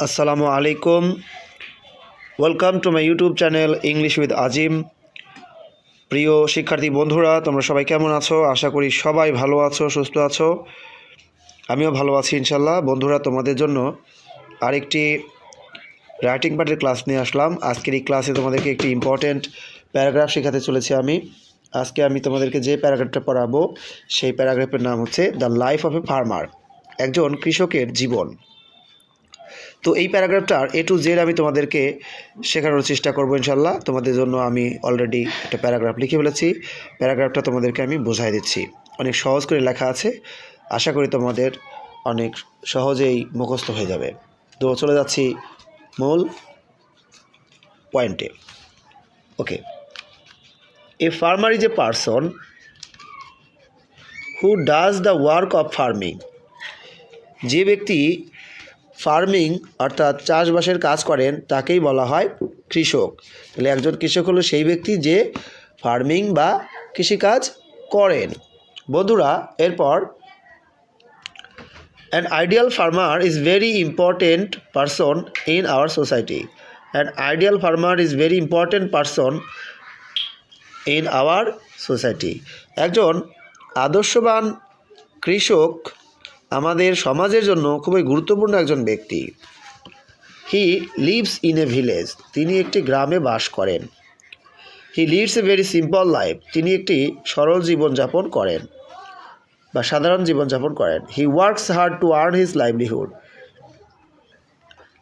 আসসালামু আলাইকুম। Welcome to my YouTube channel English with Azim. প্রিয় শিক্ষার্থী বন্ধুরা, তোমরা সবাই কেমন আছো? আশা করি সবাই ভালো আছো, সুস্থ আছো। আমিও ভালো আছি ইনশাল্লাহ। বন্ধুরা, তোমাদের জন্য আরেকটি রাইটিং পার্টের ক্লাস নিয়ে আসলাম। আজকের এই ক্লাসে তোমাদেরকে একটি ইম্পর্ট্যান্ট প্যারাগ্রাফ শেখাতে চলেছি আমি। আজকে আমি তোমাদেরকে যে প্যারাগ্রাফটা পড়াবো সেই প্যারাগ্রাফের নাম হচ্ছে the life of a farmer, একজন কৃষকের জীবন। তো এই প্যারাগ্রাফটার A to Z আমি তোমাদেরকে শেখানোর চেষ্টা করবো ইনশাল্লাহ। তোমাদের জন্য আমি অলরেডি একটা প্যারাগ্রাফ লিখে ফেলেছি। প্যারাগ্রাফটা তোমাদেরকে আমি বোঝাই দিচ্ছি। অনেক সহজ করে লেখা আছে, আশা করি তোমাদের অনেক সহজেই মুখস্থ হয়ে যাবে। তো চলে যাচ্ছি মূল পয়েন্টে। Okay, a farmer is a person who does the work of farming. যে ব্যক্তি ফার্মিং অর্থাৎ চাষবাসের কাজ করেন তাকেই বলা হয় কৃষক। তাহলে একজন কৃষক হলো সেই ব্যক্তি যে ফার্মিং বা কৃষিকাজ করেন। বন্ধুরা, এরপর an ideal farmer is very important person in our society. An ideal farmer is very important person in our society. একজন আদর্শবান কৃষক আমাদের সমাজের জন্য খুবই গুরুত্বপূর্ণ একজন ব্যক্তি। He lives in a village. তিনি একটি গ্রামে বাস করেন। He leads a very simple life. তিনি একটি সরল জীবনযাপন করেন বা সাধারণ জীবনযাপন করেন। He works hard to earn his livelihood.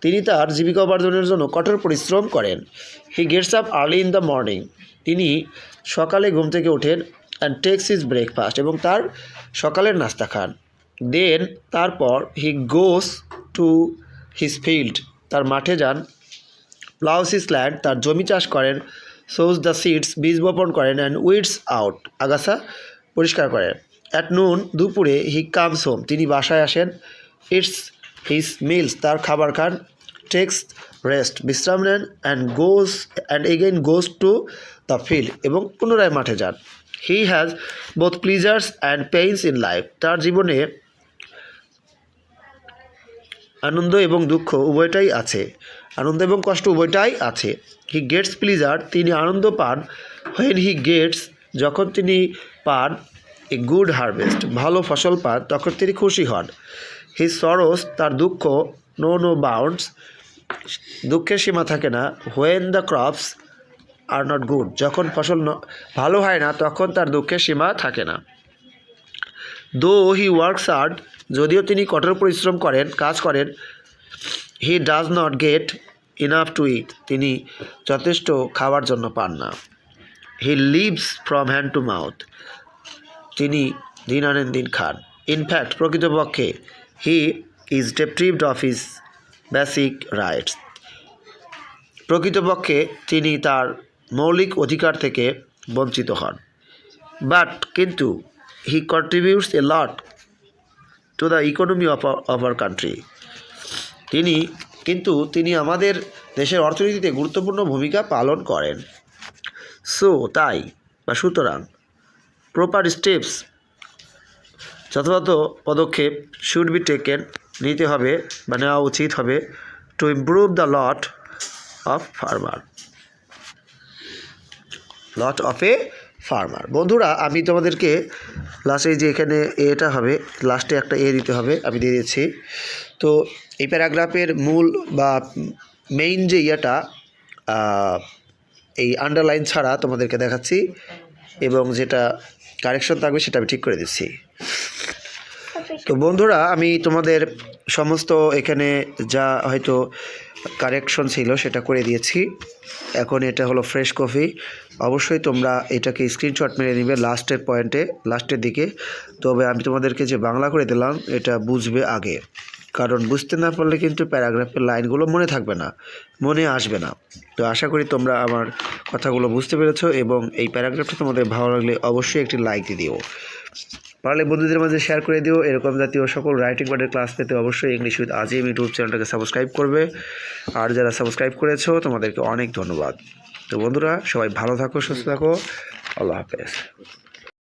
তিনি তার জীবিকা উপার্জনের জন্য কঠোর পরিশ্রম করেন। He gets up early in the morning. তিনি সকালে ঘুম থেকে ওঠেন অ্যান্ড টেক্স হিজ ব্রেকফাস্ট, এবং তার সকালের নাস্তা খান। দেন তারপর হি গোস টু হিজ ফিল্ড। তার মাঠে যান। প্লাউস হিজ ল্যান্ড। তার জমি চাষ করেন। Choose the seeds. বীজ বপন করেন। And weeds out. আগাছা পরিষ্কার করেন। At noon. দুপুরে হি কামস হোম। তিনি বাসায় আসেন। It's his meals. তার খাবার খান। Takes rest. বিশ্রাম নেন। And again goes to the field. এবং পুনরায় মাঠে যান। He has both pleasures and pains in life. তার জীবনে আনন্দ এবং দুঃখ উভয়টাই আছে। আনন্দ এবং কষ্ট উভয়টাই আছে। He gets pleasure. তিনি আনন্দ পান। When he gets. যখন তিনি পান এ গুড হারভেস্ট। ভালো ফসল পান তখন তিনি খুশি হন। হি সরোস। তার দুঃখ নো বাউন্ডস। দুঃখের সীমা থাকে না। When the crops are not good. যখন ফসল ভালো হয় না তখন তার দুঃখের সীমা থাকে না। দো হি ওয়ার্কস হার্ড। যদিও তিনি কঠোর পরিশ্রম করেন, কাজ করেন। He does not get enough to eat. তিনি যথেষ্ট খাওয়ার জন্য পান না। He lives from hand to mouth. তিনি দিন আনেন দিন খান। ইনফ্যাক্ট প্রকৃতপক্ষে he is deprived of his basic rights. প্রকৃতপক্ষে তিনি তার মৌলিক অধিকার থেকে বঞ্চিত হন। বাট কিন্তু he contributes a lot to the economy of our country. তিনি আমাদের দেশের অর্থনীতিতে গুরুত্বপূর্ণ ভূমিকা পালন করেন। সুতরাং প্রপার স্টেপস, যথাযথ পদক্ষেপ, শুড বি টেকেন, নিতে হবে বা নেওয়া উচিত হবে, to improve the lot of a farmer. বন্ধুরা, আমি তোমাদেরকে লাস্টে যে এখানে এটা হবে, লাস্টে একটা দিতে হবে, আমি দিয়ে দিচ্ছি। তো এই প্যারাগ্রাফের মূল বা মেইন যে এই আন্ডারলাইন ছাড়া তোমাদেরকে দেখাচ্ছি, এবং যেটা কারেকশন থাকবে সেটা আমি ঠিক করে দিচ্ছি। তো বন্ধুরা, আমি তোমাদের সমস্ত এখানে যা হয়তো কারেকশন ছিল সেটা করে দিয়েছি। এখন এটা হলো ফ্রেশ কপি। অবশ্যই তোমরা এটাকে স্ক্রিনশট মেরে নেবে লাস্টের পয়েন্টে, লাস্টের দিকে। তবে আমি তোমাদেরকে যে বাংলা করে দিলাম এটা বুঝবে আগে, কারণ বুঝতে না পারলে কিন্তু প্যারাগ্রাফের লাইনগুলো মনে থাকবে না, মনে আসবে না। তো আশা করি তোমরা আমার কথাগুলো বুঝতে পেরেছো, এবং এই প্যারাগ্রাফটা তোমাদের ভালো লাগলে অবশ্যই একটি লাইক দিয়ে দিও। পারলে বন্ধুদের মাঝে শেয়ার করে দিও। এরকম জাতীয় সকল রাইটিং পার্টের ক্লাস পেতে অবশ্যই ইংলিশ উইথ আজিম ইউটিউব চ্যানেলটাকে সাবস্ক্রাইব করবে। আর যারা সাবস্ক্রাইব করেছো তোমাদেরকে অনেক ধন্যবাদ। তো বন্ধুরা, সবাই ভালো থাকো, সুস্থ থাকো। আল্লাহ হাফেজ।